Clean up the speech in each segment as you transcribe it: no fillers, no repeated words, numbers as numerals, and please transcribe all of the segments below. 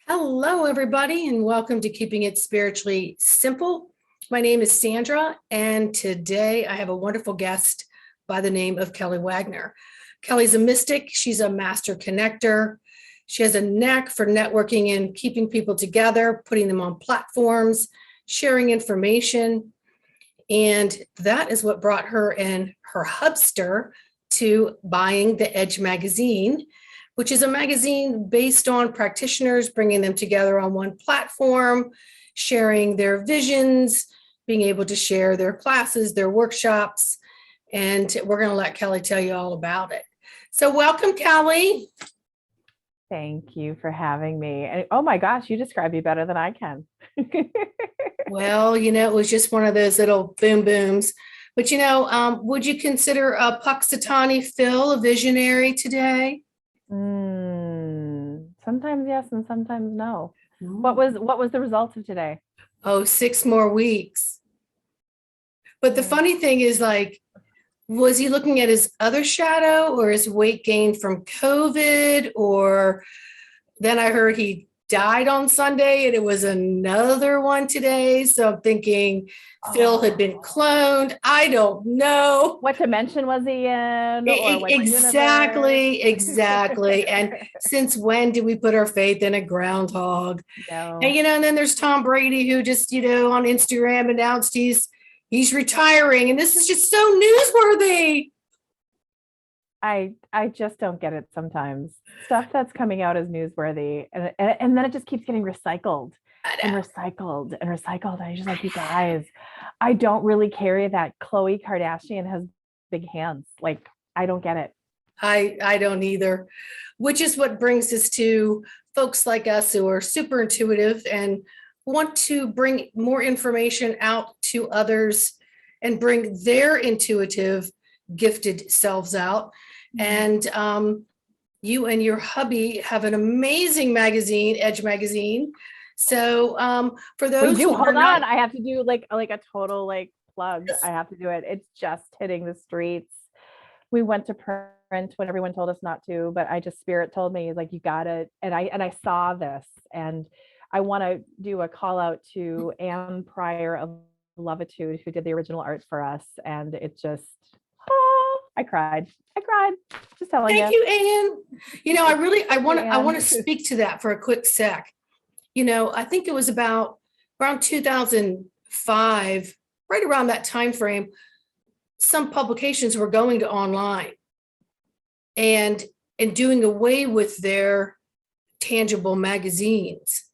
Hello, everybody, and welcome to Keeping It Spiritually Simple. My name is Sandra, and today I have a wonderful guest by the name of Kelly Wagner. Kelly's a mystic. She's a master connector. She has a knack for networking and keeping people together, putting them on platforms, sharing information. And that is what brought her and her hubster to buying the Edge magazine, which is a magazine based on practitioners, bringing them together on one platform, sharing their visions, being able to share their classes, their workshops. And we're going to let Kelly tell you all about it. So welcome, Kelly. Thank you for having me. And oh my gosh, you describe me better than I can. Well, it was just one of those little boom booms. But, would you consider Puxatani Phil a visionary today? Sometimes yes, and sometimes no. What was the result of today? Oh, 6 more weeks. But the funny thing is, was he looking at his other shadow or his weight gain from COVID? Or then I heard he died on Sunday and it was another one today. So I'm thinking Phil had been cloned. I don't know. What dimension was he in? Or what Exactly. And since when did we put our faith in a groundhog? No. And then there's Tom Brady, who just, on Instagram announced he's retiring. And this is just so newsworthy. I just don't get it sometimes. Stuff that's coming out is newsworthy. And then it just keeps getting recycled and recycled and recycled. And I'm just like, you guys, I don't really carry that Khloe Kardashian has big hands. Like, I don't get it. I don't either, which is what brings us to folks like us who are super intuitive and want to bring more information out to others and bring their intuitive, gifted selves out. And you and your hubby have an amazing magazine, Edge magazine. So for those who hold on, I have to do like a total plug. I have to do it. It's just hitting the streets. We went to print when everyone told us not to, but Spirit told me, like, you got it. And I saw this, and I want to do a call out to Anne Pryor of Lovitude, who did the original art for us. And it just, I cried. Just telling you. Thank you, Anne. I want to speak to that for a quick sec. I think it was around 2005, right around that time frame, some publications were going to online and doing away with their tangible magazines.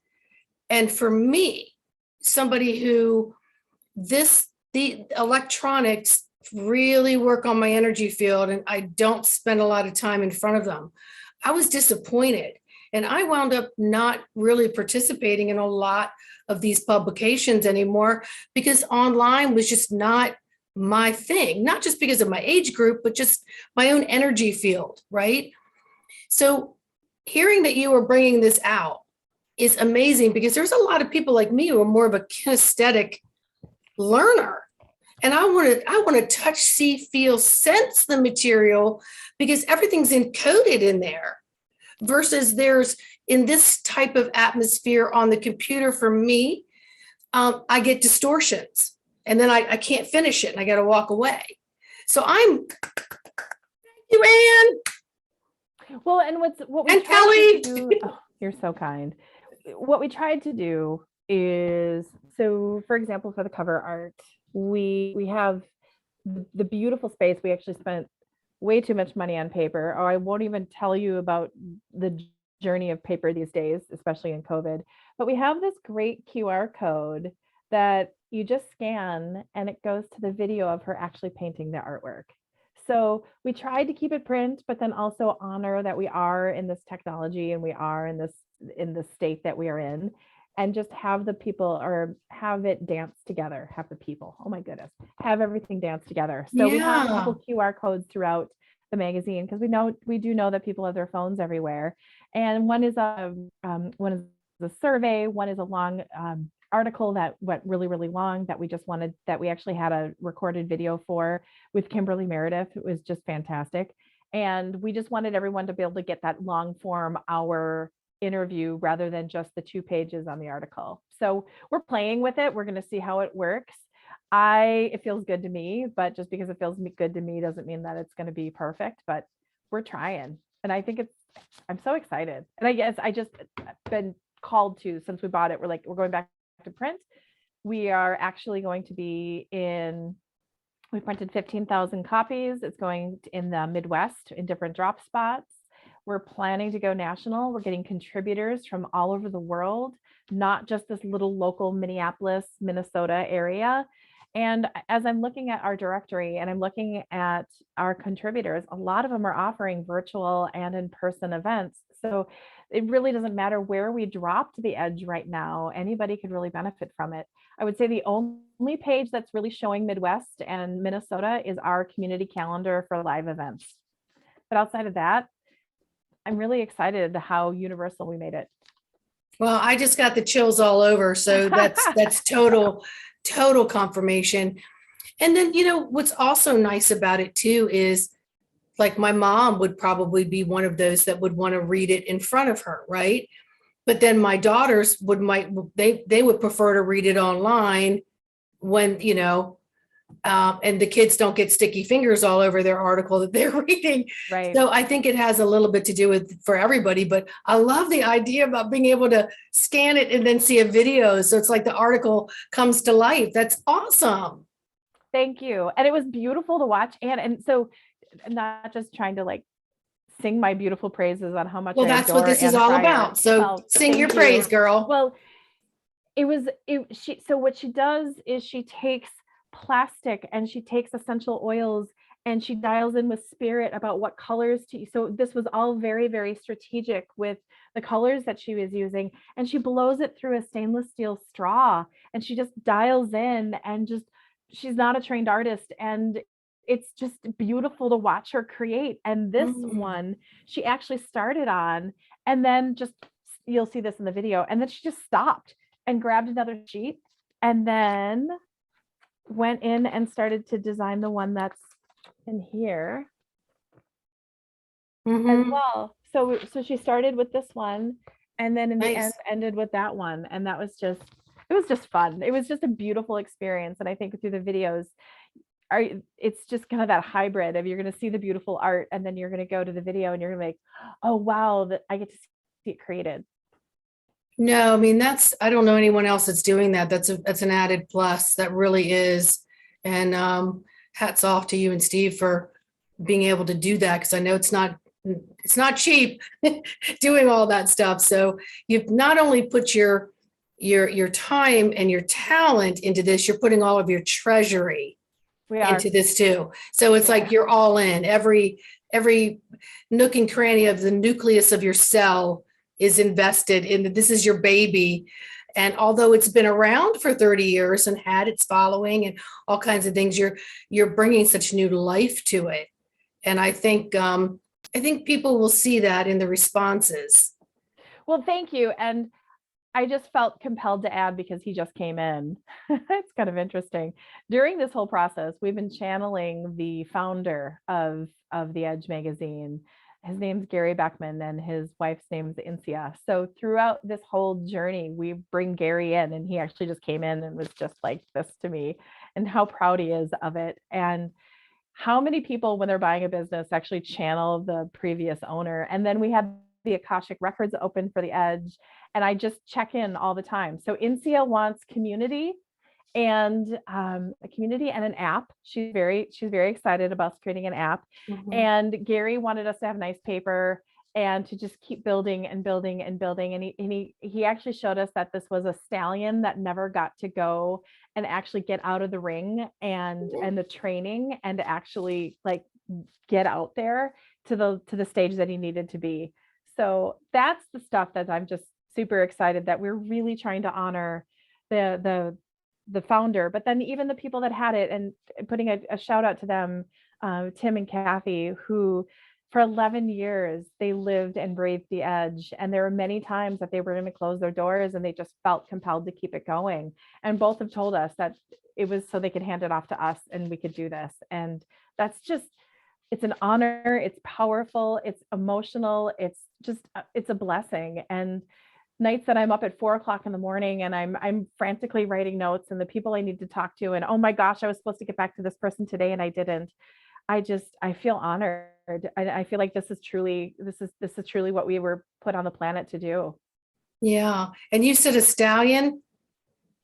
And for me, somebody who the electronics really work on my energy field and I don't spend a lot of time in front of them, I was disappointed. And I wound up not really participating in a lot of these publications anymore because online was just not my thing, not just because of my age group, but just my own energy field, right? So hearing that you are bringing this out is amazing because there's a lot of people like me who are more of a kinesthetic learner. And I want to touch, see, feel, sense the material because everything's encoded in there versus there's in this type of atmosphere on the computer for me, I get distortions and then I can't finish it and I got to walk away. So thank you, Anne. Well, and what we and Kelly. You're so kind. What we tried to do is, so for example, for the cover art, we have the beautiful space. We actually spent way too much money on paper. I won't even tell you about the journey of paper these days, especially in COVID. But we have this great QR code that you just scan and it goes to the video of her actually painting the artwork. So we tried to keep it print, but then also honor that we are in this technology and we are in the state that we are in. And just have the people or have it dance together, have the people, oh my goodness, have everything dance together. So we have a couple QR codes throughout the magazine because we do know that people have their phones everywhere. And one is a survey, one is a long article that went really, really long that we actually had a recorded video for with Kimberly Meredith. It was just fantastic. And we just wanted everyone to be able to get that long form hour interview rather than just the 2 pages on the article. So we're playing with it. We're going to see how it works. It feels good to me, but just because it feels good to me doesn't mean that it's going to be perfect, but we're trying. And I think I'm so excited. And I guess I just been called to, since we bought it, we're going back to print. We are actually going to be we printed 15,000 copies. It's going in the Midwest in different drop spots. We're planning to go national. We're getting contributors from all over the world, not just this little local Minneapolis, Minnesota area. And as I'm looking at our directory and I'm looking at our contributors, a lot of them are offering virtual and in-person events. So it really doesn't matter where we dropped the edge right now. Anybody could really benefit from it. I would say the only page that's really showing Midwest and Minnesota is our community calendar for live events. But outside of that, I'm really excited how universal we made it. Well, I just got the chills all over. So that's total confirmation. And then, what's also nice about it too is, like, my mom would probably be one of those that would want to read it in front of her, right? But then my daughters they would prefer to read it online when, and the kids don't get sticky fingers all over their article that they're reading. Right. So I think it has a little bit to do with for everybody, but I love the idea about being able to scan it and then see a video. So it's like the article comes to life. That's awesome. Thank you. And it was beautiful to watch. And so not just trying to like sing my beautiful praises on how much that's what this is all about. So sing your praise, girl. Well, so what she does is she takes plastic and she takes essential oils and she dials in with spirit about what colors to use. So this was all very, very strategic with the colors that she was using, and she blows it through a stainless steel straw and she just dials in, and she's not a trained artist, and it's just beautiful to watch her create. And this one she actually started on, and then you'll see this in the video, and then she just stopped and grabbed another sheet and then went in and started to design the one that's in here as well. So she started with this one, and then in the end ended with that one. And it was just fun. It was just a beautiful experience. And I think through the videos, it's just kind of that hybrid of, you're going to see the beautiful art, and then you're going to go to the video and you're going to be like, oh wow, that I get to see it created. No, I mean, I don't know anyone else that's doing that. That's an added plus. That really is. And hats off to you and Steve for being able to do that, because I know it's not cheap doing all that stuff. So you've not only put your time and your talent into this, you're putting all of your treasury into this too. So it's like you're all in. Every nook and cranny of the nucleus of your cell is invested in. This is your baby. And although it's been around for 30 years and had its following and all kinds of things, you're bringing such new life to it. And I think people will see that in the responses. Well, thank you. And I just felt compelled to add, because he just came in. It's kind of interesting. During this whole process, we've been channeling the founder of The Edge magazine. His name's Gary Beckman, and his wife's name's Incia. So throughout this whole journey, we bring Gary in, and he actually just came in and was just like this to me, and how proud he is of it. And how many people, when they're buying a business, actually channel the previous owner. And then we had the Akashic Records open for The Edge, and I just check in all the time. So Incia wants community and a community and an app. She's very excited about creating an app. And Gary wanted us to have nice paper and to just keep building and building and building. And he actually showed us that this was a stallion that never got to go and actually get out of the ring and the training, and to actually like get out there to the stage that he needed to be. So that's the stuff that I'm just super excited that we're really trying to honor the founder, but then even the people that had it, and putting a shout out to them, Tim and Kathy, who for 11 years, they lived and breathed The Edge. And there were many times that they were going to close their doors, and they just felt compelled to keep it going. And both have told us that it was so they could hand it off to us and we could do this. And that's just it's an honor, it's powerful, it's emotional, it's just, it's a blessing. And nights that I'm up at 4 o'clock in the morning and I'm frantically writing notes and the people I need to talk to, and oh my gosh, I was supposed to get back to this person today and I didn't. I feel honored. I feel like this is truly what we were put on the planet to do. Yeah. And you said a stallion.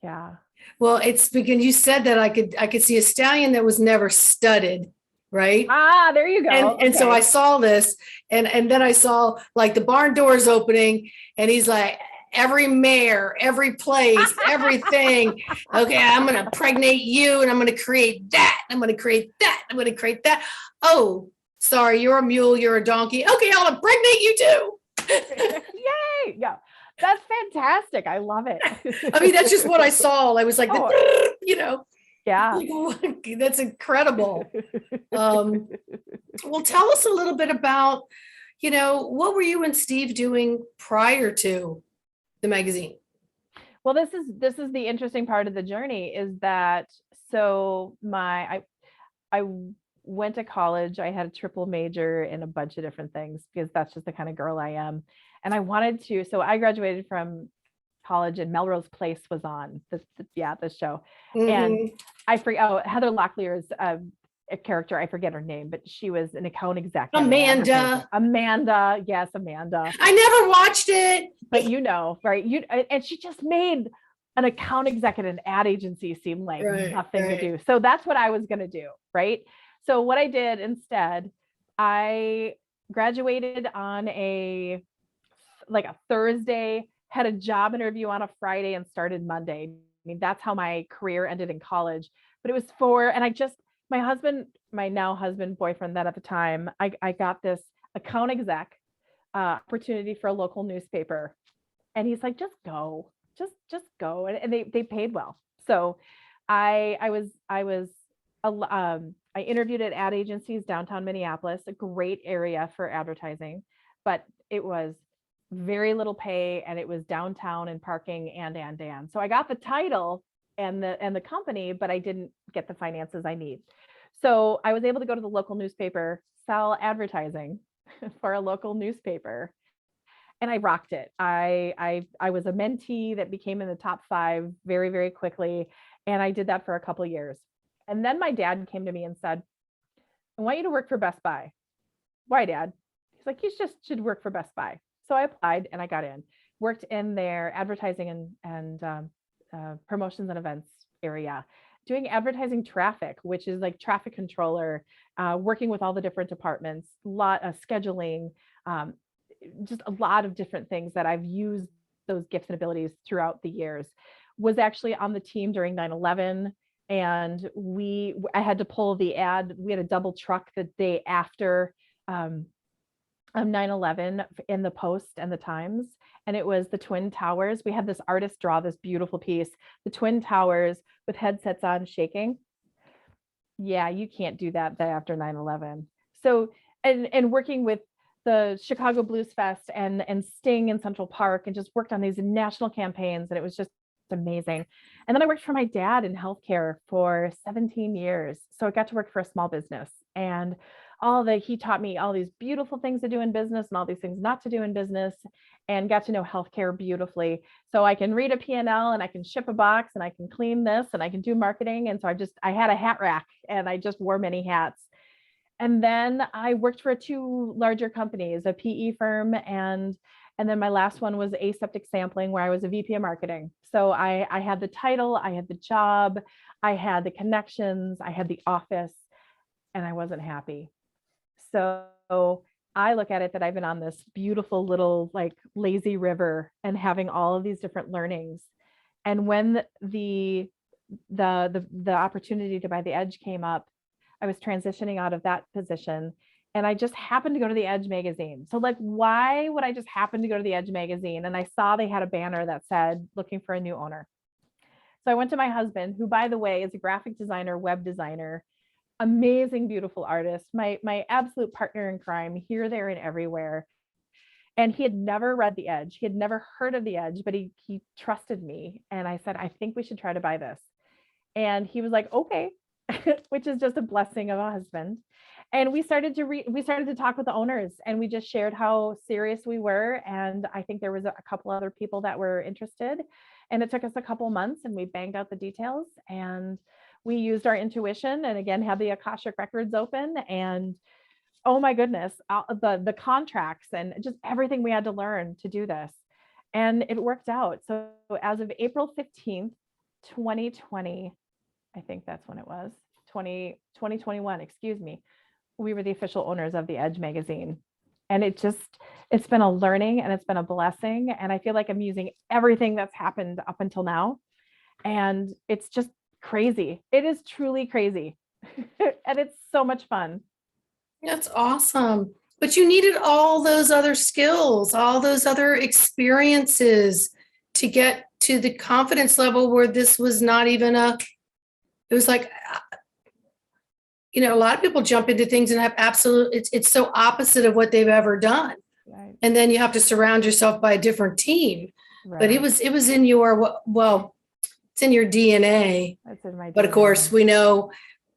Yeah. Well, it's because you said that I could see a stallion that was never studded, right? There you go. And so I saw this, and then I saw like the barn doors opening, and he's like, every mare, every place, everything. Okay, I'm gonna pregnate you, and I'm gonna create that. I'm gonna create that. I'm gonna create that. Oh, sorry, you're a mule, you're a donkey. Okay, I'll impregnate you too. Yay! Yeah. That's fantastic. I love it. I mean, that's just what I saw. I was like, you know, yeah, like, that's incredible. Well, tell us a little bit about, what were you and Steve doing prior to the magazine? Well, this is the interesting part of the journey, is that so I went to college. I had a triple major in a bunch of different things because that's just the kind of girl I am. And I wanted to, so I graduated from college and Melrose Place was on this show. Mm-hmm. And I forget, Heather Locklear's a character, I forget her name, but she was an account exec. Amanda. Yes, Amanda. I never watched it. But right? And she just made an account exec at an ad agency seem like nothing to do. So that's what I was going to do, right? So what I did instead, I graduated on a Thursday, had a job interview on a Friday, and started Monday. I mean, that's how my career ended in college. But it was my husband, my now husband, boyfriend, that at the time, I got this account exec opportunity for a local newspaper. And he's like, just go. Just go. And they paid well. So I interviewed at ad agencies downtown Minneapolis, a great area for advertising, but it was very little pay, and it was downtown and parking and. So I got the title and the company, but I didn't get the finances I need. So I was able to go to the local newspaper, sell advertising for a local newspaper, and I rocked it. I was a mentee that became in the top 5 very, very quickly, and I did that for a couple of years. And then my dad came to me and said, I want you to work for Best Buy. Why, Dad? He's like, you just should work for Best Buy. So I applied and I got in, worked in their advertising and promotions and events area, doing advertising traffic, which is like traffic controller, working with all the different departments, a lot of scheduling, just a lot of different things that I've used those gifts and abilities throughout the years. Was actually on the team during 9/11. And I had to pull the ad. We had a double truck the day after 9/11 in the Post and the Times. And it was the Twin Towers. We had this artist draw this beautiful piece, the Twin Towers with headsets on shaking. Yeah, you can't do that after 9/11. So, and working with the Chicago Blues Fest and Sting in Central Park, and just worked on these national campaigns. And it was just amazing. And then I worked for my dad in healthcare for 17 years. So I got to work for a small business, and he taught me all these beautiful things to do in business and all these things not to do in business, and got to know healthcare beautifully. So I can read a P&L, and I can ship a box, and I can clean this, and I can do marketing. And so I had a hat rack, and I just wore many hats. And then I worked for 2 larger companies, a PE firm, and then my last one was Aseptic Sampling, where I was a VP of marketing. So I had the title, I had the job, I had the connections, I had the office, and I wasn't happy. So I look at it that I've been on this beautiful little like lazy river and having all of these different learnings. And when the opportunity to buy The Edge came up, I was transitioning out of that position, and I just happened to go to The Edge magazine. So like, why would I just happen to go to The Edge magazine? And I saw they had a banner that said, looking for a new owner. So I went to my husband, who, by the way, is a graphic designer, web designer, amazing, beautiful artist, my absolute partner in crime, here, there, and everywhere. And he had never read The Edge. He had never heard of The Edge, but he trusted me. And I said, I think we should try to buy this. And he was like, okay, which is just a blessing of a husband. And we started to talk with the owners, and we just shared how serious we were. And I think there was a couple other people that were interested, and it took us a couple months, and we banged out the details, and we used our intuition, and again, had the Akashic records open, and oh my goodness, the contracts and just everything we had to learn to do this. And it worked out. So as of April 15th, 2020, I think that's when it was, 2021, excuse me, we were the official owners of the Edge magazine. And it's been a learning, and it's been a blessing. And I feel like I'm using everything that's happened up until now. And it's just crazy. It is truly crazy. And it's so much fun. That's awesome. But you needed all those other skills, all those other experiences to get to the confidence level where this was not even it was like, a lot of people jump into things and have it's so opposite of what they've ever done. Right. And then you have to surround yourself by a different team. Right. But it was in your, it's in your DNA. That's in my DNA. But of course, we know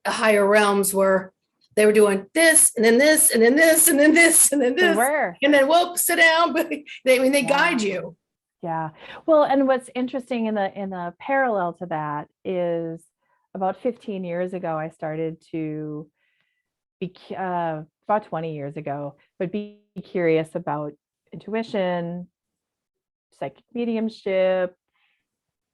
the higher realms were, they were doing this and then this and then this and then this and then this. They were. And then, whoop, sit down. But they guide you. Yeah. Well, and what's interesting in the parallel to that is about 15 years ago, I started to be, about 20 years ago, but be curious about intuition, psychic mediumship,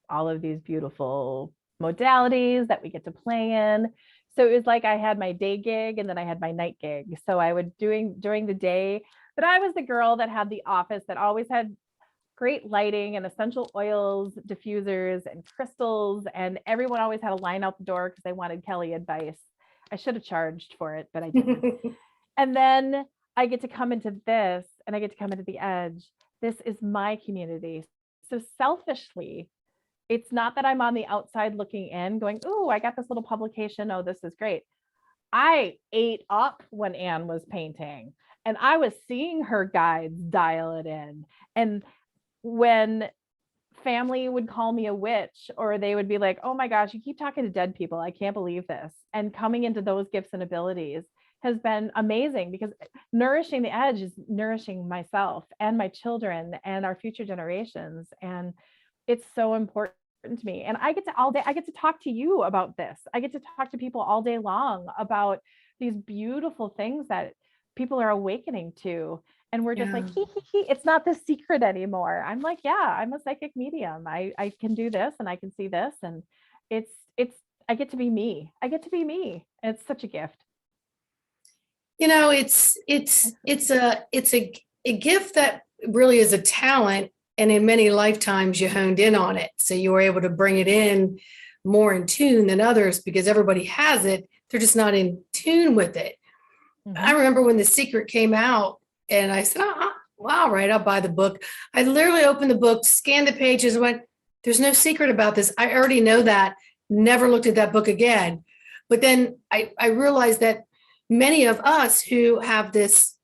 all of these beautiful modalities that we get to play in. So it was like I had my day gig and then I had my night gig. So I would during the day, but I was the girl that had the office that always had great lighting and essential oils, diffusers and crystals. And everyone always had a line out the door because they wanted Kelly advice. I should have charged for it, but I didn't. And then I get to come into this, and I get to come into the Edge. This is my community. So selfishly, it's not that I'm on the outside looking in going, oh, I got this little publication. Oh, this is great. I ate up when Anne was painting, and I was seeing her guides dial it in. And when family would call me a witch, or they would be like, oh my gosh, you keep talking to dead people. I can't believe this. And coming into those gifts and abilities has been amazing, because nourishing the Edge is nourishing myself and my children and our future generations. And it's so important to me. And I get to talk to you about this. I get to talk to people all day long about these beautiful things that people are awakening to. And we're just like, it's not the secret anymore. I'm like, yeah, I'm a psychic medium. I can do this and I can see this. And I get to be me. I get to be me. And it's such a gift. It's a gift that really is a talent. And in many lifetimes you honed in on it. So you were able to bring it in more in tune than others, because everybody has it. They're just not in tune with it. Mm-hmm. I remember when The Secret came out, and I said, well, all right, I'll buy the book. I literally opened the book, scanned the pages, and went, there's no secret about this. I already know that. Never looked at that book again. But then I realized that many of us who have this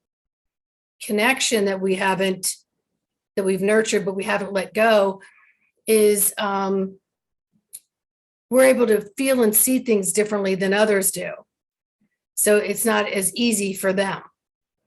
connection that we've nurtured, but we haven't let go, is we're able to feel and see things differently than others do. So it's not as easy for them,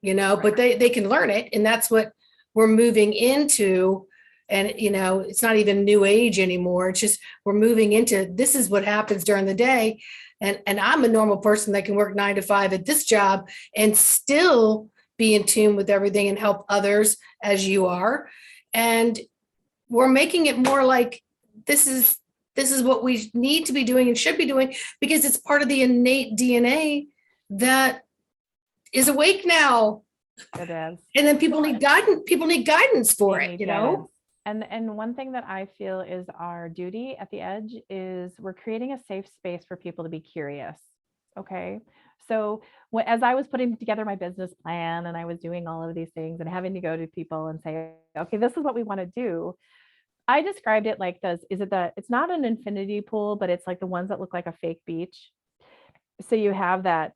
but they can learn it. And that's what we're moving into. And, it's not even new age anymore. It's just, we're moving into, this is what happens during the day. And I'm a normal person that can work 9 to 5 at this job and still be in tune with everything and help others as you are. And we're making it more like this is what we need to be doing and should be doing, because it's part of the innate DNA that is awake now. It is. And then people need guidance for it, And one thing that I feel is our duty at the Edge is we're creating a safe space for people to be curious. Okay. So as I was putting together my business plan and I was doing all of these things and having to go to people and say, okay, this is what we want to do. I described it like this. It's not an infinity pool, but it's like the ones that look like a fake beach. So you have that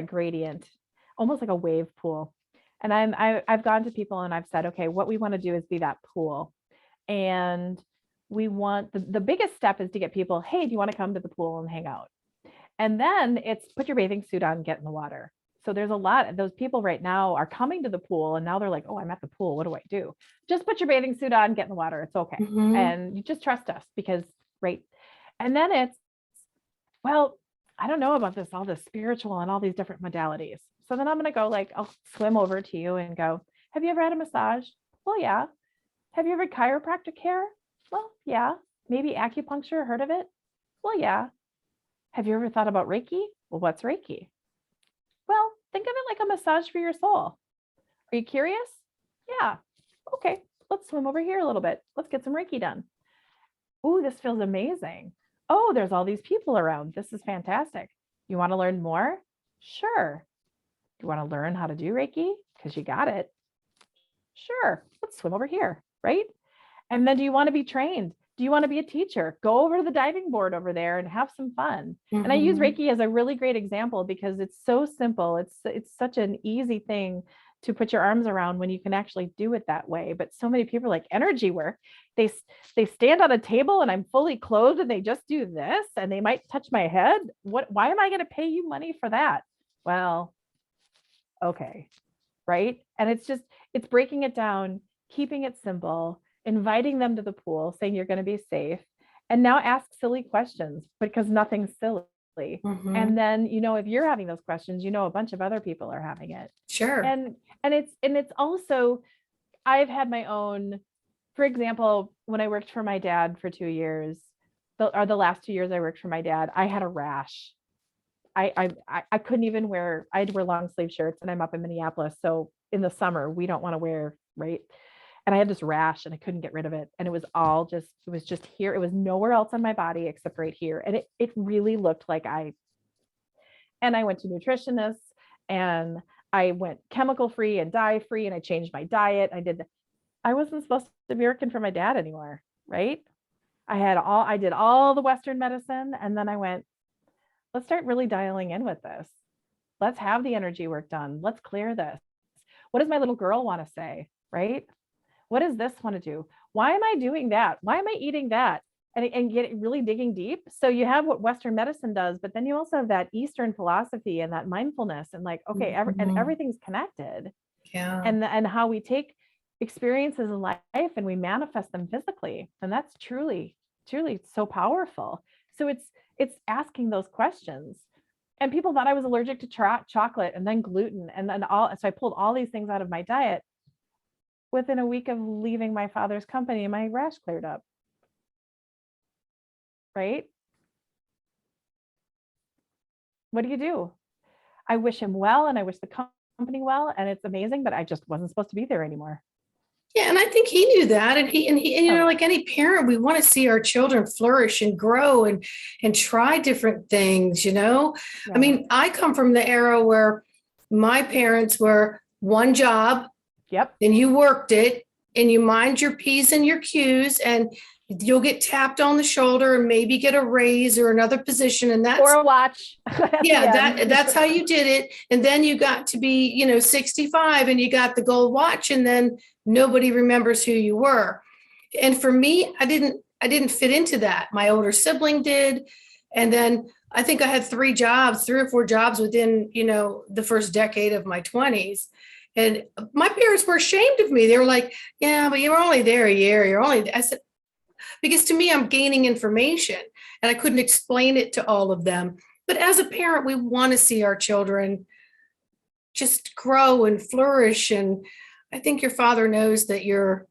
gradient, almost like a wave pool. And I've gone to people and I've said, okay, what we want to do is be that pool. And we want the biggest step is to get people, hey, do you want to come to the pool and hang out? And then it's put your bathing suit on, get in the water. So there's a lot of those people right now are coming to the pool and now they're like, oh, I'm at the pool. What do I do? Just put your bathing suit on, get in the water. It's okay. And you just trust us because, right. And then it's, well, I don't know about this, all this spiritual and all these different modalities. So then I'm going to go like, I'll swim over to you and go, have you ever had a massage? Well, yeah. Have you ever had chiropractic care? Well, yeah. Maybe acupuncture, heard of it? Well, yeah. Have you ever thought about Reiki? Well, what's Reiki? Well, think of it like a massage for your soul. Are you curious? Yeah. Okay. Let's swim over here a little bit. Let's get some Reiki done. Ooh, this feels amazing. Oh, there's all these people around. This is fantastic. You want to learn more? Sure. You want to learn how to do Reiki? Because you got it. Sure. Let's swim over here, right? And then do you want to be trained? Do you want to be a teacher? Go over to the diving board over there and have some fun. And I use Reiki as a really great example because it's so simple. It's such an easy thing to put your arms around when you can actually do it that way. But so many people are like energy work. They stand on a table and I'm fully clothed and they just do this and they might touch my head. Why am I going to pay you money for that? Well, okay. Right. And it's breaking it down, keeping it simple, inviting them to the pool, saying you're going to be safe. And now ask silly questions because nothing's silly. And then, if you're having those questions, a bunch of other people are having it. Sure. And it's also, I've had my own, for example, when I worked for my dad for 2 years, the last 2 years I worked for my dad, I had a rash. I couldn't even I had to wear long sleeve shirts and I'm up in Minneapolis. So in the summer, we don't want to wear, right. And I had this rash and I couldn't get rid of it. And it was just here. It was nowhere else on my body except right here. And it really looked like I went to nutritionists and I went chemical free and dye free and I changed my diet. I wasn't supposed to be working for my dad anymore. Right. I did all the Western medicine. And then I went, let's start really dialing in with this. Let's have the energy work done. Let's clear this. What does my little girl want to say? Right. What does this want to do? Why am I doing that? Why am I eating that? And get really digging deep. So you have what Western medicine does, but then you also have that Eastern philosophy and that mindfulness and like, okay, and everything's connected. Yeah. And how we take experiences in life and we manifest them physically. And that's truly so powerful. So it's asking those questions. And people thought I was allergic to chocolate and then gluten and then so I pulled all these things out of my diet. Within a week of leaving my father's company, my rash cleared up. Right? What do? I wish him well and I wish the company well and it's amazing, but I just wasn't supposed to be there anymore. Yeah, and I think he knew that, and he like any parent, we want to see our children flourish and grow and try different things. Yeah. I mean, I come from the era where my parents were one job. Yep. And you worked it, and you mind your P's and your Q's, and you'll get tapped on the shoulder and maybe get a raise or another position, and that's or a watch. Yeah, that's how you did it. And then you got to be 65 and you got the gold watch, and then nobody remembers who you were. And for me, I didn't fit into that. My older sibling did. And then I think I had 3 or 4 jobs within the first decade of my 20s. And my parents were ashamed of me. They were like, yeah, but you were only there a year. I said, because to me, I'm gaining information and I couldn't explain it to all of them. But as a parent, we want to see our children just grow and flourish. And I think your father knows that you're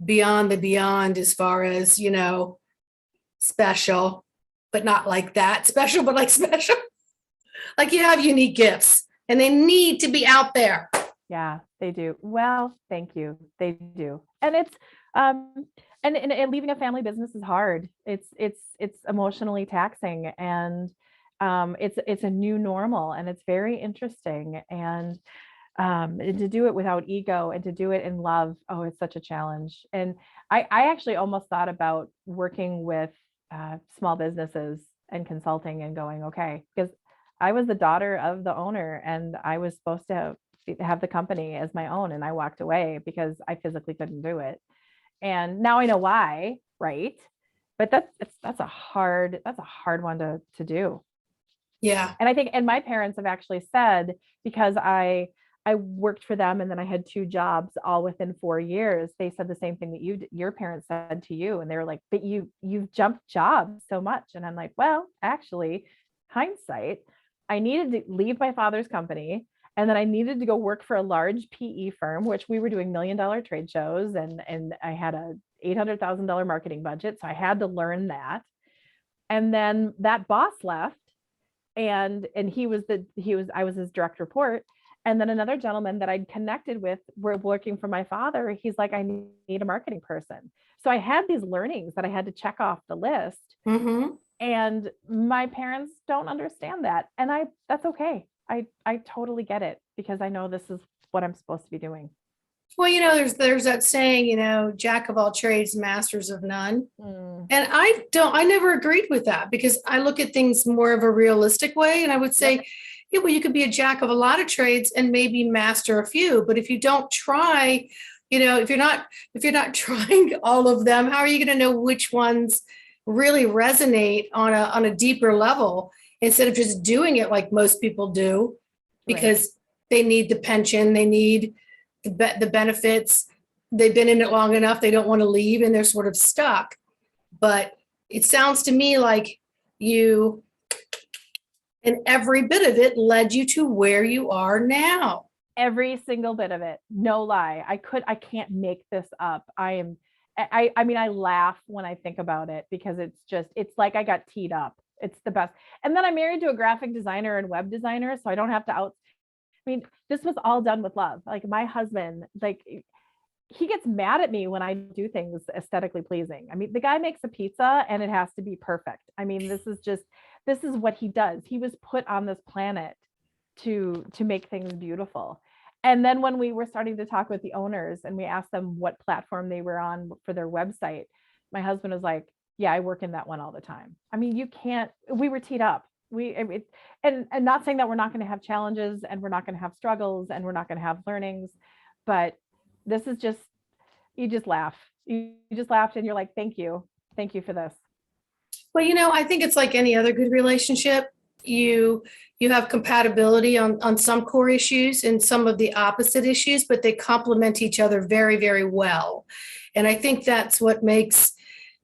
beyond the beyond as far as, special, but not like that special, but like special. Like you have unique gifts and they need to be out there. Yeah, they do. Well, thank you. They do. And it's and leaving a family business is hard. It's emotionally taxing and it's a new normal and it's very interesting and to do it without ego and to do it in love. Oh, it's such a challenge. And I actually almost thought about working with small businesses and consulting and going, okay, because I was the daughter of the owner and I was supposed to have the company as my own. And I walked away because I physically couldn't do it. And now I know why, right? But that's a hard one to do. Yeah. And I think, and my parents have actually said, because I worked for them and then I had 2 jobs all within 4 years, they said the same thing that your parents said to you. And they were like, but you've jumped jobs so much. And I'm like, well, actually, hindsight, I needed to leave my father's company. And then I needed to go work for a large PE firm, which we were doing $1 million trade shows. And I had a $800,000 marketing budget. So I had to learn that. And then that boss left, and I was his direct report. And then another gentleman that I'd connected with, were working for my father. He's like, I need a marketing person. So I had these learnings that I had to check off the list. Mm-hmm. And my parents don't understand that. And that's okay. I totally get it, because I know this is what I'm supposed to be doing. Well, there's that saying, jack of all trades, masters of none. Mm. And I never agreed with that, because I look at things more of a realistic way. And I would say, Yep. yeah, well, you could be a jack of a lot of trades and maybe master a few. But if you don't try, if you're not trying all of them, how are you going to know which ones really resonate on a deeper level, instead of just doing it like most people do, because Right. they need the pension, they need the benefits, they've been in it long enough, they don't want to leave, and they're sort of stuck. But it sounds to me like you, and every bit of it led you to where you are now. Every single bit of it. No lie. I can't make this up. I mean, I laugh when I think about it, because it's like I got teed up. It's the best. And then I'm married to a graphic designer and web designer, so I don't have to I mean, this was all done with love. Like, my husband, like, he gets mad at me when I do things aesthetically pleasing. I mean, the guy makes a pizza and it has to be perfect. I mean, this is what he does. He was put on this planet to make things beautiful. And then when we were starting to talk with the owners and we asked them what platform they were on for their website, my husband was like, yeah, I work in that one all the time. I mean, we were teed up. And not saying that we're not going to have challenges and we're not going to have struggles and we're not going to have learnings, but this is just, you just laugh. You just laughed and you're like, thank you. Thank you for this. Well, I think it's like any other good relationship. You have compatibility on some core issues and some of the opposite issues, but they complement each other very, very well. And I think that's what makes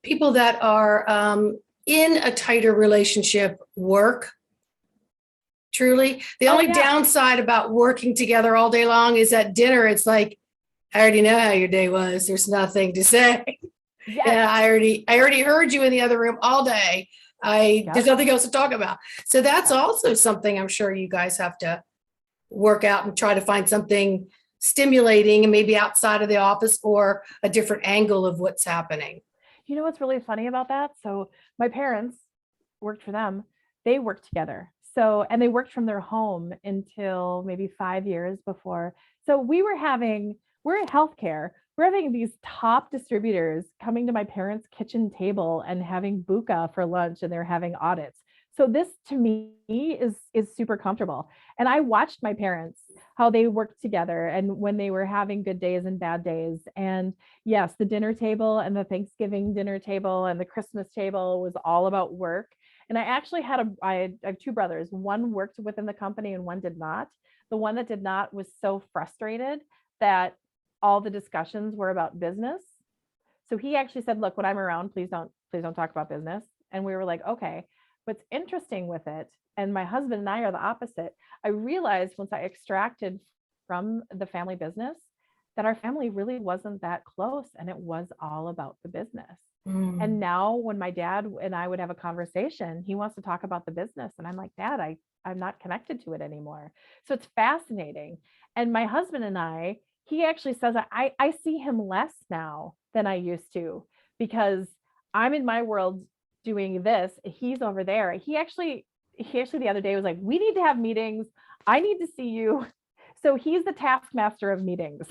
people that are in a tighter relationship work. Truly. The only downside about working together all day long is at dinner, it's like, I already know how your day was. There's nothing to say. Yes. Yeah, I already heard you in the other room all day. There's nothing else to talk about. So that's also something I'm sure you guys have to work out and try to find something stimulating and maybe outside of the office, or a different angle of what's happening. You know what's really funny about that? So my parents worked for them. They worked together. So, and they worked from their home until maybe 5 years before. So we're in healthcare. We're having these top distributors coming to my parents' kitchen table and having buka for lunch, and they're having audits. So this to me is super comfortable. And I watched my parents, how they worked together and when they were having good days and bad days. And yes, the dinner table and the Thanksgiving dinner table and the Christmas table was all about work. And I actually I have 2 brothers. One worked within the company and one did not. The one that did not was so frustrated that all the discussions were about business. So he actually said, look, when I'm around, please don't talk about business. And we were like, okay. What's interesting with it, and my husband and I are the opposite, I realized once I extracted from the family business that our family really wasn't that close, and it was all about the business. And now when my dad and I would have a conversation, he wants to talk about the business. And I'm like, Dad, I'm not connected to it anymore. So it's fascinating. And my husband and he actually says, I see him less now than I used to, because I'm in my world doing this. He's over there. He actually the other day was like, we need to have meetings. I need to see you. So he's the taskmaster of meetings.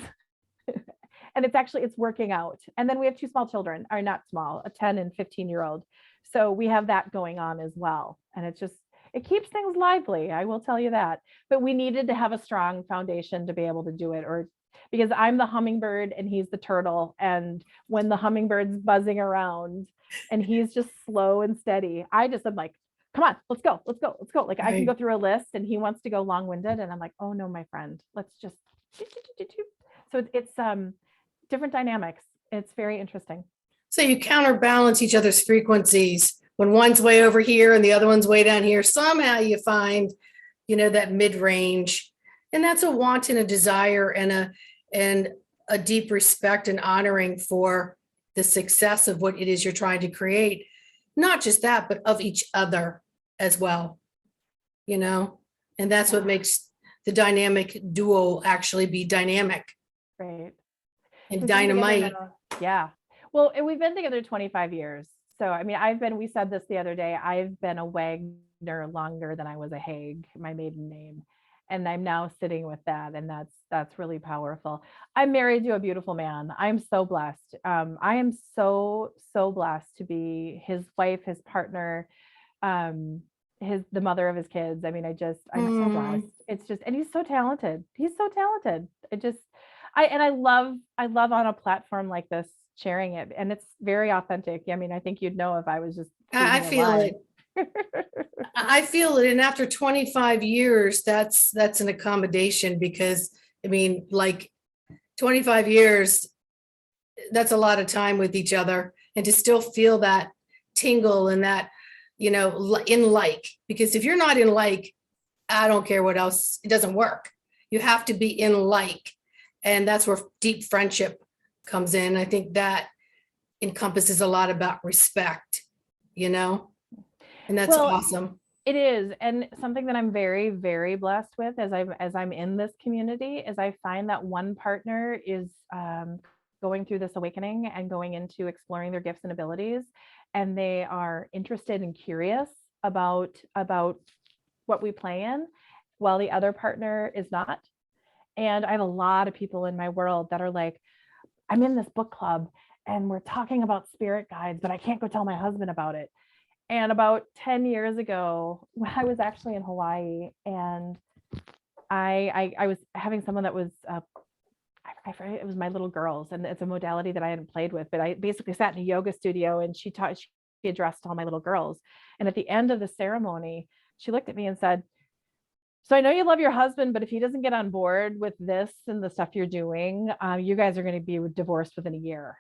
And it's working out. And then we have 2 small children, or not small, a 10 and 15-year-old. So we have that going on as well. And it keeps things lively. I will tell you that. But we needed to have a strong foundation to be able to do it, because I'm the hummingbird and he's the turtle. And when the hummingbird's buzzing around and he's just slow and steady, I'm like, come on, let's go. Like I can Right. go through a list and he wants to go long-winded and I'm like, oh no, my friend, let's just, so it's different dynamics. It's very interesting. So you counterbalance each other's frequencies. When one's way over here and the other one's way down here, somehow you find, that mid-range. And that's a want and a desire and a deep respect and honoring for the success of what it is you're trying to create. Not just that, but of each other as well. And that's what makes the dynamic duo actually be dynamic Right. and We've been together dynamite. now- Yeah. Well, and we've been together 25 years. So, I mean, we said this the other day, I've been a Wagner longer than I was a Haig, my maiden name. And I'm now sitting with that. And that's really powerful. I'm married to a beautiful man. I'm so blessed. I am so, so blessed to be his wife, his partner, the mother of his kids. I mean, I'm so blessed. It's just, and he's so talented. I love on a platform like this, sharing it, and it's very authentic. I mean, I think you'd know if I was just I feel it. I feel it. And after 25 years, that's an accommodation because I mean, like 25 years, that's a lot of time with each other, and to still feel that tingle and that, in like, because if you're not in like, I don't care what else, it doesn't work. You have to be in like, and that's where deep friendship comes in. I think that encompasses a lot about respect, and that's awesome. It is. And something that I'm very, very blessed with as I'm in this community is I find that one partner is going through this awakening and going into exploring their gifts and abilities. And they are interested and curious about what we play in, while the other partner is not. And I have a lot of people in my world that are like, I'm in this book club and we're talking about spirit guides, but I can't go tell my husband about it. And about 10 years ago, I was actually in Hawaii, and I was having someone that was, I forget, it was my little girls, and it's a modality that I hadn't played with, but I basically sat in a yoga studio and she addressed all my little girls. And at the end of the ceremony, she looked at me and said, so I know you love your husband, but if he doesn't get on board with this and the stuff you're doing, you guys are going to be divorced within a year.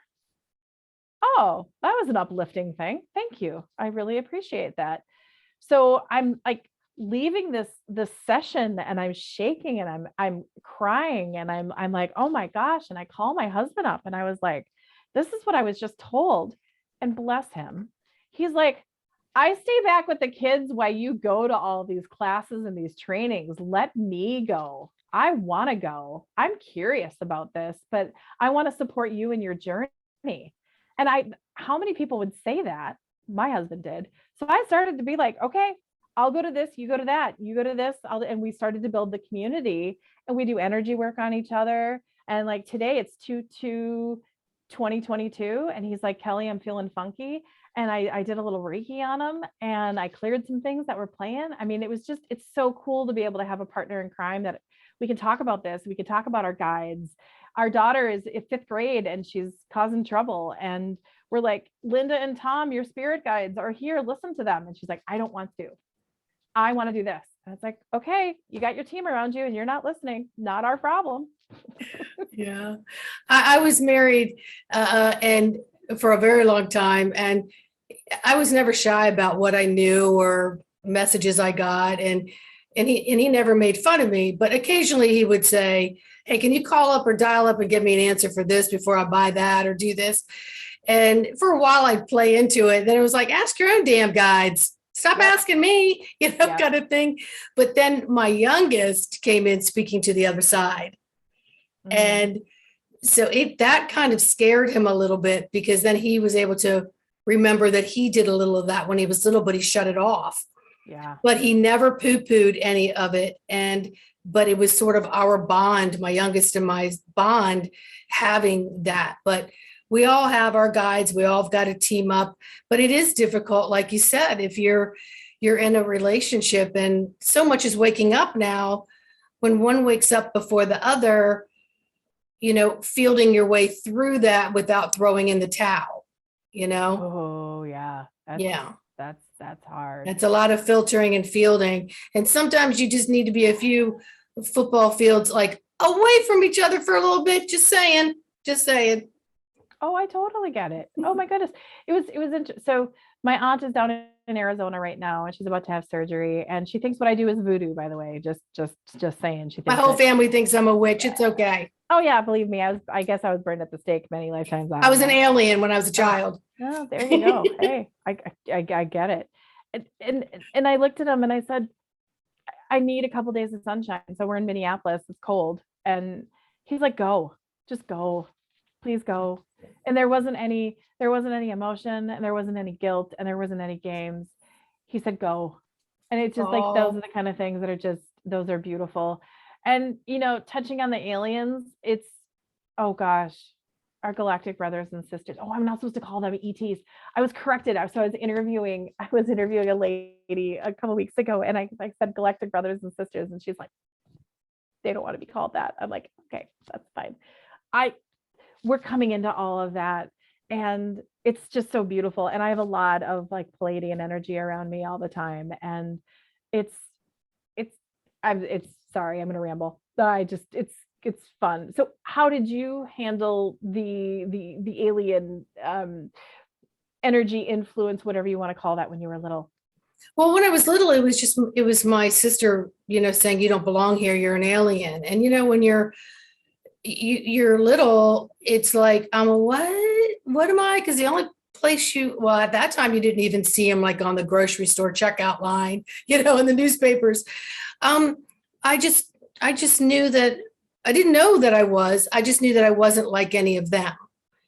Oh, that was an uplifting thing. Thank you. I really appreciate that. So I'm like leaving this session and I'm shaking and I'm crying and I'm like, oh my gosh. And I call my husband up and I was like, this is what I was just told. And bless him. He's like, I stay back with the kids while you go to all these classes and these trainings. Let me go. I want to go. I'm curious about this, but I want to support you in your journey. And how many people would say that? My husband did. So I started to be like, okay, I'll go to this, you go to that, you go to this. And we started to build the community, and we do energy work on each other. And like today it's 2/2/2022. And he's like, Kelly, I'm feeling funky. And I did a little Reiki on him and I cleared some things that were playing. I mean, it's so cool to be able to have a partner in crime that we can talk about this. We can talk about our guides. Our daughter is in 5th grade and she's causing trouble. And we're like, Linda and Tom, your spirit guides are here. Listen to them. And she's like, I don't want to. I want to do this. And it's like, okay, you got your team around you and you're not listening. Not our problem. Yeah. I was married and for a very long time. And I was never shy about what I knew or messages I got. And he never made fun of me, but occasionally he would say, hey, can you call up or dial up and give me an answer for this before I buy that or do this? And for a while I'd play into it. Then it was like, ask your own damn guides. Stop asking me, kind of thing. But then my youngest came in speaking to the other side. Mm-hmm. And so that kind of scared him a little bit, because then he was able to remember that he did a little of that when he was little, but he shut it off. Yeah. But he never poo-pooed any of it. But it was sort of our bond, my youngest and my bond, having that. But we all have our guides. We all have got to team up. But it is difficult, like you said, if you're in a relationship, and so much is waking up now. When one wakes up before the other, fielding your way through that without throwing in the towel, Oh yeah. Yeah. That's hard. That's a lot of filtering and fielding. And sometimes you just need to be a few football fields like away from each other for a little bit. Just saying, just saying. Oh, I totally get it. Oh my goodness. It was interesting. So my aunt is down in Arizona right now and she's about to have surgery and she thinks what I do is voodoo, by the way. Just saying. She My thinks whole family thinks I'm a witch. It's okay. Oh yeah, believe me. I guess I was burned at the stake many lifetimes. I was an alien when I was a child. Oh, there you go. Hey, I get it. And I looked at him and I said, I need a couple days of sunshine. So we're in Minneapolis. It's cold. And he's like, go, just go, please go. And there wasn't any emotion and there wasn't any guilt and there wasn't any games. He said, go. And it's just like, those are the kind of things that are just, those are beautiful. And, touching on the aliens, it's, oh gosh, our galactic brothers and sisters. Oh, I'm not supposed to call them ETs. I was corrected. So I was interviewing a lady a couple of weeks ago and I said galactic brothers and sisters. And she's like, they don't want to be called that. I'm like, okay, that's fine. We're coming into all of that. And it's just so beautiful. And I have a lot of like Palladian energy around me all the time. And it's sorry, I'm going to ramble. It's fun. So how did you handle the alien energy influence, whatever you want to call that, when you were little? Well, when I was little, it was my sister, saying you don't belong here, you're an alien. And when you're little, it's like, I'm a what am I? Because the only place at that time you didn't even see them like on the grocery store checkout line, in the newspapers. I just knew that I didn't know that I just knew that I wasn't like any of them.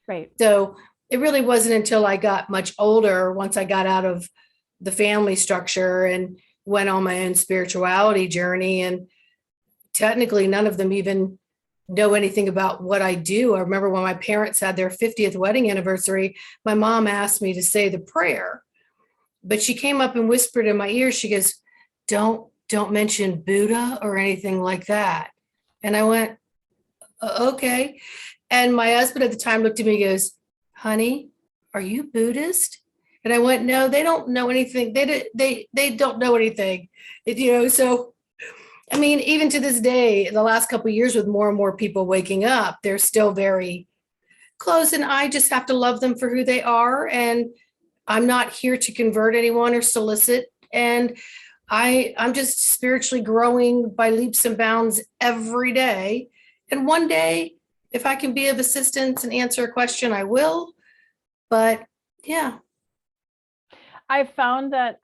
Right. So it really wasn't until I got much older, once I got out of the family structure and went on my own spirituality journey. And technically none of them even know anything about what I do. I remember when my parents had their 50th wedding anniversary, my mom asked me to say the prayer, but she came up and whispered in my ear, she goes, don't mention Buddha or anything like that. And I went, okay. And my husband at the time looked at me and goes, honey, are you Buddhist? And I went, no, they don't know anything. They don't know anything. So, I mean, even to this day, the last couple of years with more and more people waking up, they're still very close. And I just have to love them for who they are. And I'm not here to convert anyone or solicit. And I'm just spiritually growing by leaps and bounds every day. And one day, if I can be of assistance and answer a question, I will. But yeah. I found that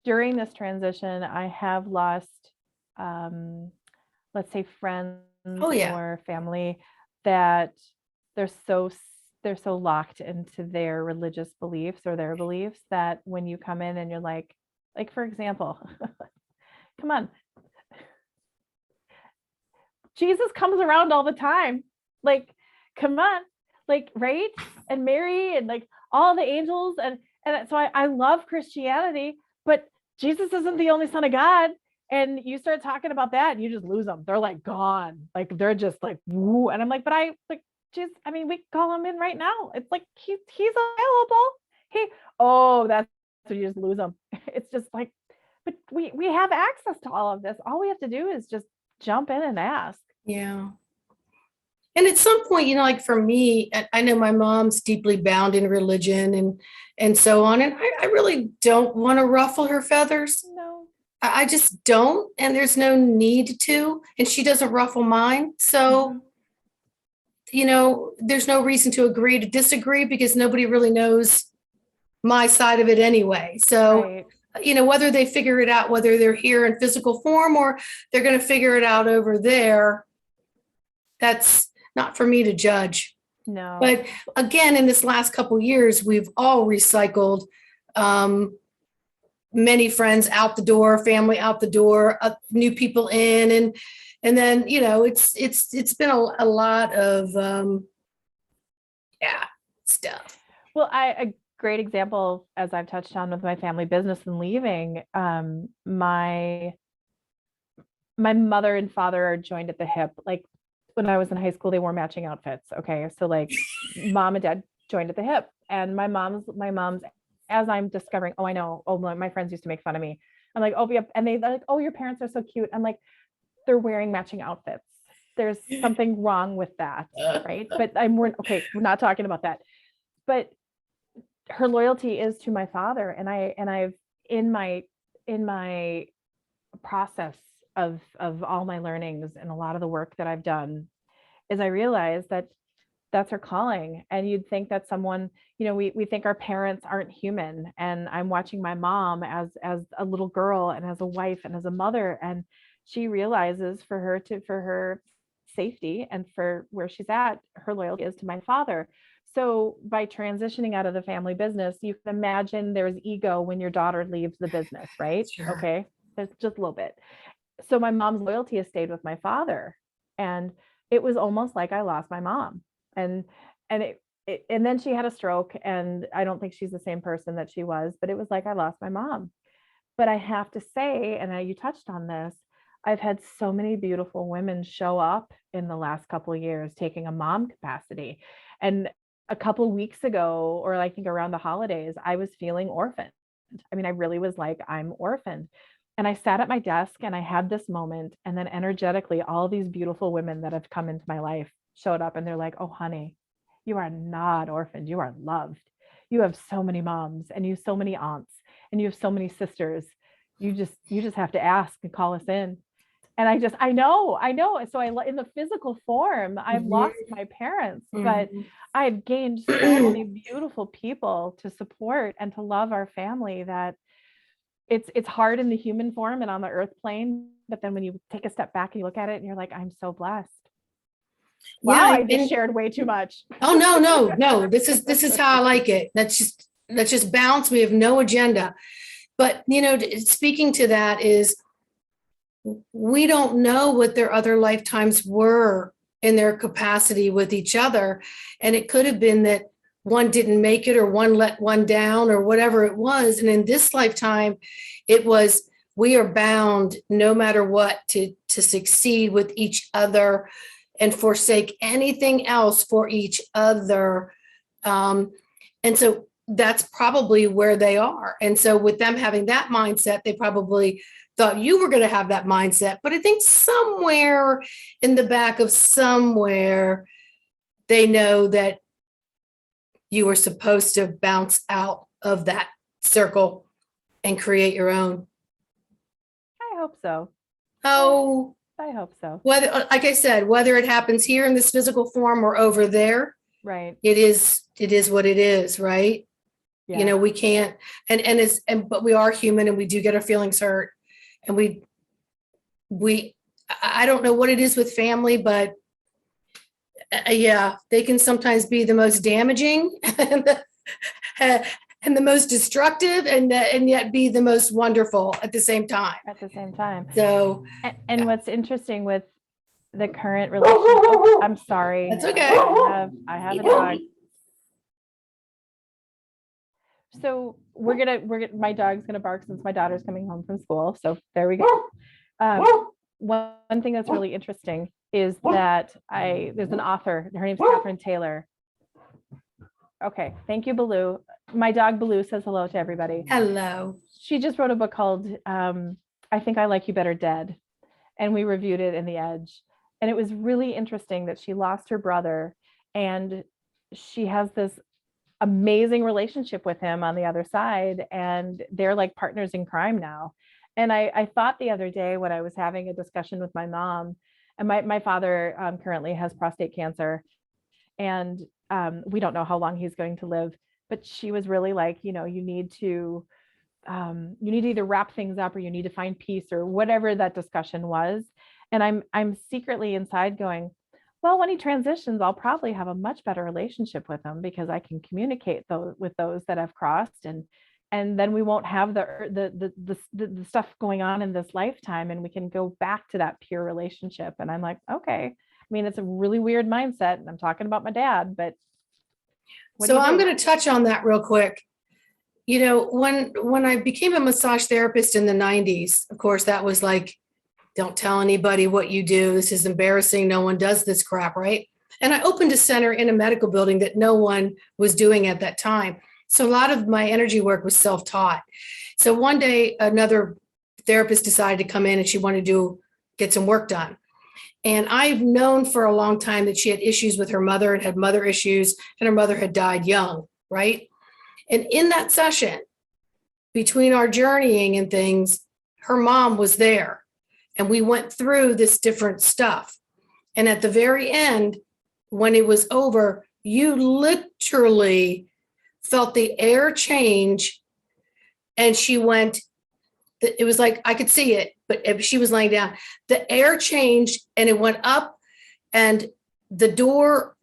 during this transition, I have lost, let's say, friends or family that they're so locked into their religious beliefs or their beliefs that when you come in and you're like, for example, come on, Jesus comes around all the time. Like, come on, right? And Mary and all the angels. And so I love Christianity, but Jesus isn't the only son of God. And you start talking about that and you just lose them. They're like gone. They're just like, woo. And I'm like, but Jesus, we call him in right now. It's like, he's available. That's so you just lose them. It's just like, but we have access to all of this. All we have to do is just jump in and ask. Yeah. And at some point, for me, I know my mom's deeply bound in religion and so on. And I really don't want to ruffle her feathers. No. I just don't. And there's no need to. And she doesn't ruffle mine. So, there's no reason to agree to disagree because nobody really knows my side of it anyway. So, right. Whether they figure it out, whether they're here in physical form or they're going to figure it out over there, that's not for me to judge. No. But again, in this last couple of years, we've all recycled many friends out the door, family out the door, new people in, and then it's been a lot of stuff. Well, a great example, as I've touched on with my family business and leaving, my mother and father are joined at the hip. When I was in high school, they wore matching outfits. Okay. So mom and dad joined at the hip, and my mom's as I'm discovering, oh, I know, oh, my friends used to make fun of me. I'm like, oh, yeah. And they're like, oh, your parents are so cute. I'm like, they're wearing matching outfits. There's something wrong with that, right? But we're not talking about that. But her loyalty is to my father, and I've in my process of all my learnings and a lot of the work that I've done, is I realized that that's her calling. And you'd think that someone, we think our parents aren't human. And I'm watching my mom as a little girl and as a wife and as a mother. And she realizes for her safety and for where she's at, her loyalty is to my father. So by transitioning out of the family business, you can imagine there's ego when your daughter leaves the business, right? Sure. Okay. There's just a little bit. So my mom's loyalty has stayed with my father. And it was almost like I lost my mom. And then she had a stroke, and I don't think she's the same person that she was, but it was like I lost my mom. But I have to say, and you touched on this, I've had so many beautiful women show up in the last couple of years taking a mom capacity. And a couple of weeks ago, or I think around the holidays, I was feeling orphaned. I mean, I really was like, I'm orphaned. And I sat at my desk and I had this moment, and then energetically, all these beautiful women that have come into my life showed up, and they're like, oh, honey, you are not orphaned. You are loved. You have so many moms, and you have so many aunts, and you have so many sisters. You just have to ask and call us in. And I know. So in the physical form, I've lost my parents, but I've gained so many beautiful people to support and to love our family, that it's hard in the human form and on the earth plane. But then when you take a step back and you look at it, and you're like, I'm so blessed. Wow, yeah, I just shared way too much. Oh, no. This is how I like it. That's just bounce. We have no agenda. But, speaking to that is, we don't know what their other lifetimes were in their capacity with each other. And it could have been that one didn't make it, or one let one down, or whatever it was. And in this lifetime, it was, we are bound no matter what to succeed with each other and forsake anything else for each other. And so that's probably where they are. And so with them having that mindset, they probably thought you were going to have that mindset. But I think somewhere in the back of somewhere, they know that you were supposed to bounce out of that circle and create your own. I hope so. Oh, I hope so. Whether, like I said, whether it happens here in this physical form or over there, right? It is what it is, right? Yeah. We can't, but we are human, and we do get our feelings hurt, and I don't know what it is with family, but yeah, they can sometimes be the most damaging and the most destructive, and yet be the most wonderful at the same time. So, and what's interesting with the current relationship, I'm sorry. That's okay. I have a dog. So we're gonna my dog's gonna bark since my daughter's coming home from school. So there we go. One thing that's really interesting is that there's an author, her name's Catherine Taylor. Okay, thank you, Baloo. My dog Baloo says hello to everybody. Hello. She just wrote a book called I Think I Like You Better Dead, and we reviewed it in The Edge. And it was really interesting that she lost her brother, and she has this amazing relationship with him on the other side, and they're like partners in crime now. And I thought the other day, when I was having a discussion with my mom, and my father currently has prostate cancer, and we don't know how long he's going to live, but she was really like, you need to either wrap things up, or you need to find peace, or whatever that discussion was. And I'm secretly inside going, well, when he transitions, I'll probably have a much better relationship with him, because I can communicate with those that I've crossed, and then we won't have the stuff going on in this lifetime, and we can go back to that pure relationship. And I'm like, okay. I mean, it's a really weird mindset, and I'm talking about my dad, but. So I'm going to touch on that real quick. When I became a massage therapist in the 90s, of course, that was like, don't tell anybody what you do. This is embarrassing. No one does this crap, right? And I opened a center in a medical building that no one was doing at that time. So a lot of my energy work was self-taught. So one day another therapist decided to come in and she wanted to get some work done. And I've known for a long time that she had issues with her mother and had mother issues, and her mother had died young, right? And in that session, between our journeying and things, her mom was there. And we went through this different stuff. And at the very end, when it was over, you literally felt the air change. And she went, it was like, I could see it, but she was laying down. The air changed and it went up, and the door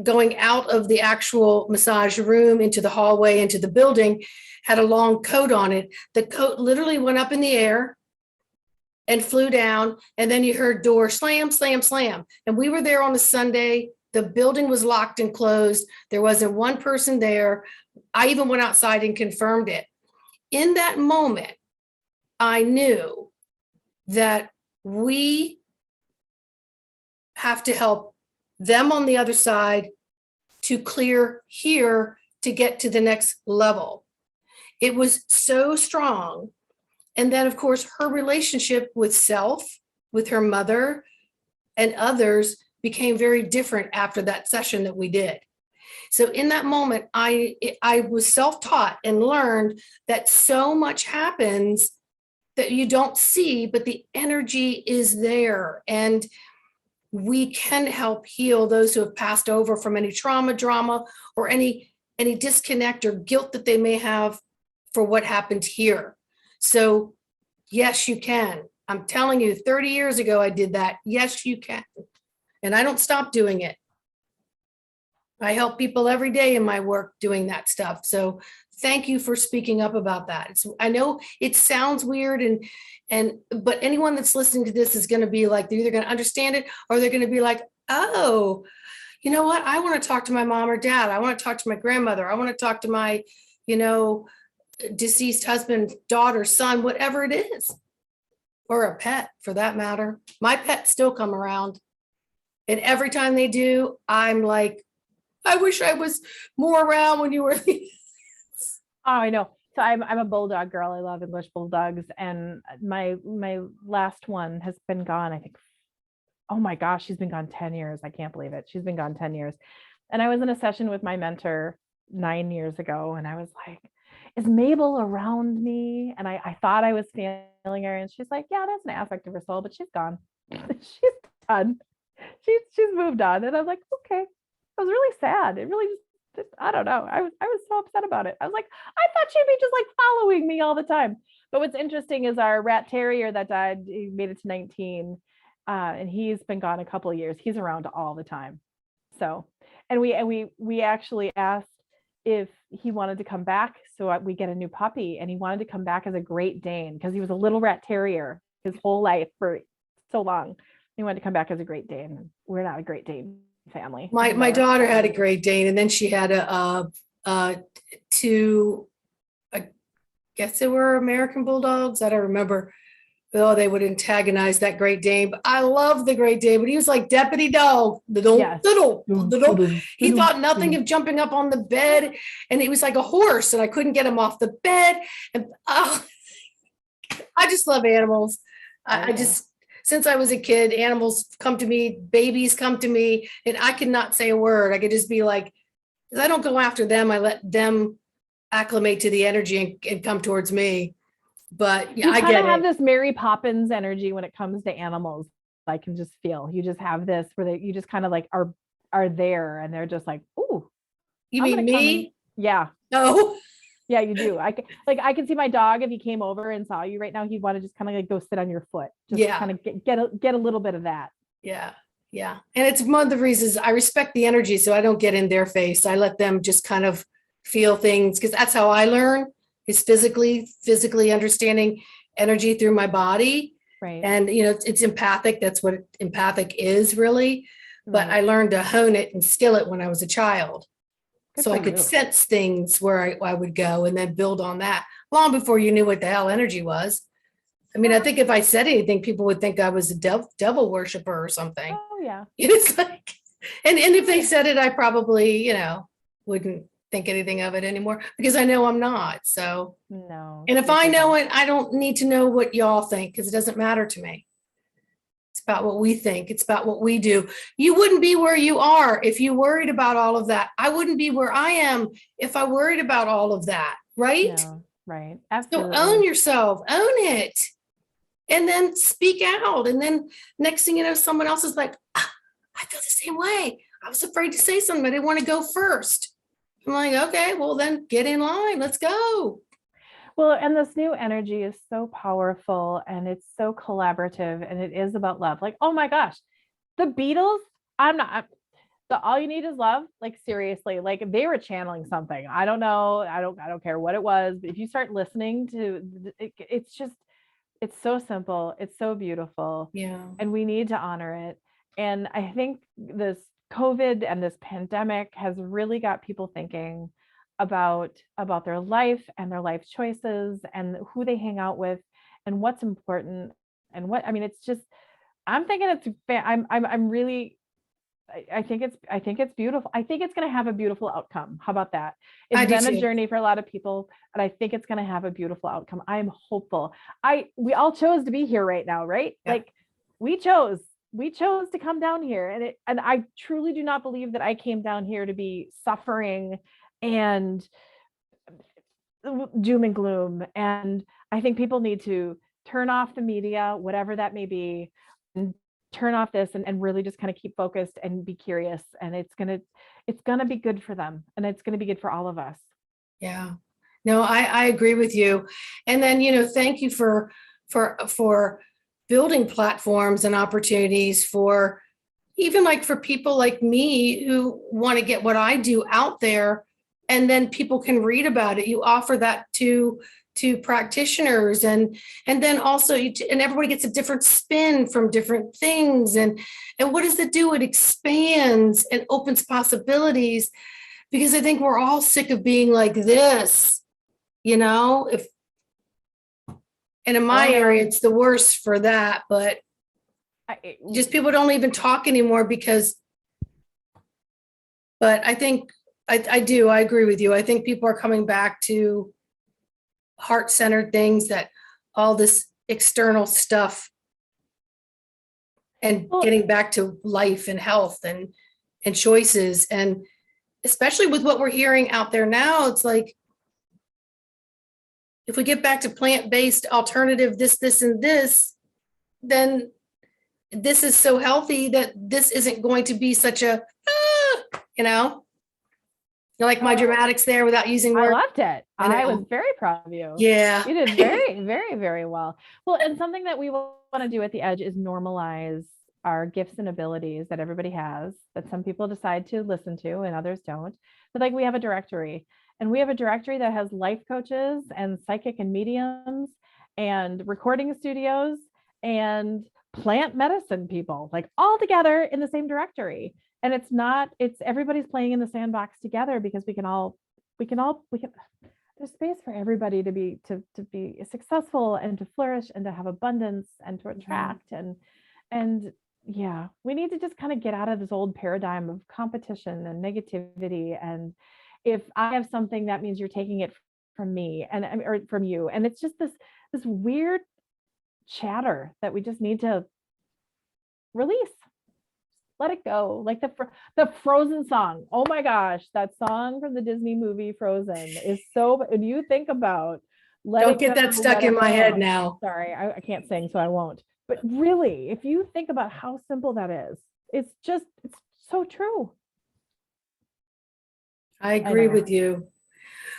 going out of the actual massage room into the hallway, into the building, had a long coat on it. The coat literally went up in the air and flew down. And then you heard door slam, slam, slam. And we were there on a Sunday. The building was locked and closed. There wasn't one person there. I even went outside and confirmed it. In that moment, I knew that we have to help them on the other side to clear here to get to the next level. It was so strong. And then, of course, her relationship with self, with her mother and others became very different after that session that we did. So in that moment, I was self-taught and learned that so much happens that you don't see, but the energy is there. And we can help heal those who have passed over from any trauma, drama, or any disconnect or guilt that they may have for what happened here. So yes, you can. I'm telling you, 30 years ago, I did that. Yes, you can. And I don't stop doing it. I help people every day in my work doing that stuff. So thank you for speaking up about that. I know it sounds weird, but anyone that's listening to this is going to be like, they're either going to understand it or they're going to be like, oh, you know what? I want to talk to my mom or dad. I want to talk to my grandmother. I want to talk to my, deceased husband, daughter, son, whatever it is, or a pet for that matter. My pets still come around. And every time they do, I'm like, I wish I was more around when you were. Oh, I know. So I'm a bulldog girl. I love English bulldogs. And my last one has been gone, I think. Oh my gosh, she's been gone 10 years. I can't believe it. She's been gone 10 years. And I was in a session with my mentor 9 years ago. And I was like, is Mabel around me? And I thought I was feeling her. And she's like, yeah, that's an aspect of her soul, but she's gone. She's done. She's moved on. And I'm like, okay. It was really sad. It really just, I don't know. I was so upset about it. I was like, I thought she'd be just like following me all the time. But what's interesting is our rat terrier that died, he made it to 19. And he's been gone a couple of years. He's around all the time. So, and we actually asked if he wanted to come back. So we get a new puppy, and he wanted to come back as a Great Dane because he was a little rat terrier his whole life for so long. He wanted to come back as a Great Dane. We're not a Great Dane family. My daughter had a Great Dane, and then she had two, I guess they were American Bulldogs. I don't remember. Oh, they would antagonize that Great Dane. But I love the Great Dane, but he was like deputy dog. Yes. He thought nothing of jumping up on the bed, and he was like a horse, and I couldn't get him off the bed. And I just love animals. I just, since I was a kid, animals come to me, babies come to me, and I could not say a word. I could just be like, I don't go after them. I let them acclimate to the energy and come towards me. But yeah, I get it. Have this Mary Poppins energy when it comes to animals. I can just feel you just have this where you just kind of like are there, and they're just like, ooh. You mean me? Yeah. No. Yeah, you do. I can see my dog, if he came over and saw you right now, he'd want to just kind of like go sit on your foot. Just kind of get a little bit of that. Yeah. Yeah. And it's one of the reasons I respect the energy, so I don't get in their face. I let them just kind of feel things, because that's how I learn, is physically understanding energy through my body. Right. And, it's empathic. That's what empathic is really. But I learned to hone it and skill it when I was a child. So I could sense things where I would go and then build on that long before you knew what the hell energy was. I mean, I think if I said anything, people would think I was a devil worshiper or something. Oh yeah. It's like, and if they said it, I probably, wouldn't think anything of it anymore because I know I'm not. So, No. and if I know it, I don't need to know what y'all think because it doesn't matter to me. It's about what we think. It's about what we do. You wouldn't be where you are if you worried about all of that. I wouldn't be where I am if I worried about all of that. Right? No, right. So Absolutely. own yourself, own it, and then speak out. And then next thing you know, someone else is like, ah, I feel the same way. I was afraid to say something. I didn't want to go first. I'm like, okay, well then get in line. Let's go. Well, and this new energy is so powerful and it's so collaborative and it is about love. Like, oh my gosh, the Beatles, I'm not the all you need is love. Like seriously, like they were channeling something. I don't know. I don't care what it was, but if you start listening to it, it's just it's so simple. It's so beautiful. Yeah. And we need to honor it. And I think this COVID and this pandemic has really got people thinking about their life and their life choices and who they hang out with and what's important and what I mean it's just I'm thinking it's I'm really I think it's beautiful. I think it's going to have a beautiful outcome. How about that? It's been a journey for a lot of people, and I think it's going to have a beautiful outcome. I'm hopeful. We all chose to be here right now, right? Yeah. Like we chose to come down here, and I truly do not believe that I came down here to be suffering and doom and gloom. And I think people need to turn off the media, whatever that may be, and turn off this and really just kind of keep focused and be curious. And it's gonna be good for them, and it's gonna be good for all of us. Yeah. No, I agree with you. And then, thank you for building platforms and opportunities for even like for people like me who want to get what I do out there, and then people can read about it. You offer that to practitioners, and then also and everybody gets a different spin from different things. And what does it do? It expands and opens possibilities, because I think we're all sick of being like this, and in my area, it's the worst for that, but just people don't even talk anymore but I think I agree with you. I think people are coming back to heart-centered things, that all this external stuff, and getting back to life and health and choices. And especially with what we're hearing out there now, it's like, if we get back to plant-based alternative, this, and this, then this is so healthy that this isn't going to be such a, You like my dramatics there without using words? I loved it. I was very proud of you. Yeah. You did very, very, very well. Well, and something that we want to do at the Edge is normalize our gifts and abilities that everybody has, that some people decide to listen to and others don't. But like we have a directory, and we have a directory that has life coaches and psychic and mediums and recording studios and plant medicine people, like all together in the same directory. And it's everybody's playing in the sandbox together, because we can there's space for everybody to be successful and to flourish and to have abundance and to attract. And yeah, we need to just kind of get out of this old paradigm of competition and negativity. And if I have something, that means you're taking it from me or from you. And it's just this weird chatter that we just need to release. Let it go. Like the Frozen song. Oh my gosh, that song from the Disney movie Frozen is so. When you think about, don't get that stuck in my head now. Sorry, I can't sing, so I won't. But really, if you think about how simple that is, it's so true. I agree with you.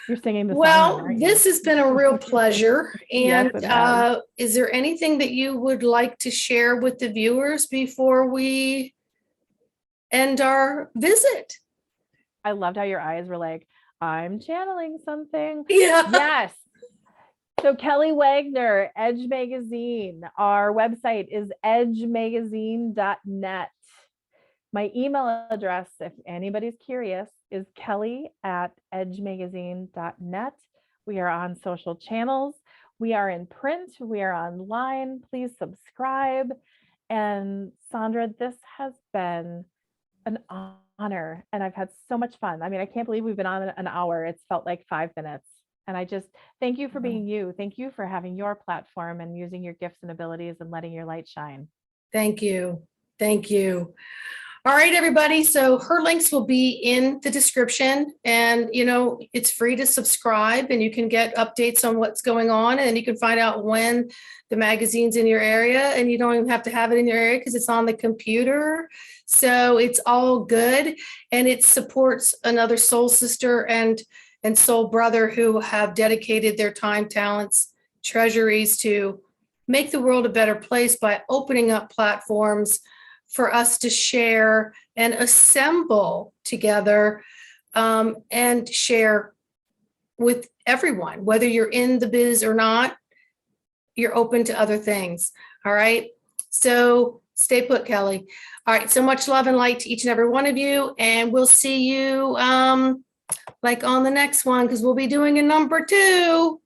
You're singing the song. Well, this has been a real pleasure. And yes, is there anything that you would like to share with the viewers before we end our visit? I loved how your eyes were like, I'm channeling something. Yeah. Yes. So Kelly Wagner, Edge Magazine. Our website is edgemagazine.net. My email address, if anybody's curious, is kelly@edgemagazine.net. We are on social channels. We are in print. We are online. Please subscribe. And Sandra, this has been an honor. And I've had so much fun. I mean, I can't believe we've been on an hour. It's felt like 5 minutes. And I just thank you for being you. Thank you for having your platform and using your gifts and abilities and letting your light shine. Thank you. Thank you. All right, everybody. So her links will be in the description, and it's free to subscribe, and you can get updates on what's going on, and you can find out when the magazine's in your area, and you don't even have to have it in your area because it's on the computer. So it's all good, and it supports another soul sister and soul brother who have dedicated their time, talents, treasuries to make the world a better place by opening up platforms for us to share and assemble together, and share with everyone, whether you're in the biz or not, you're open to other things. All right. So stay put, Kelly. All right. So much love and light to each and every one of you. And we'll see you like on the next one, because we'll be doing a number 2.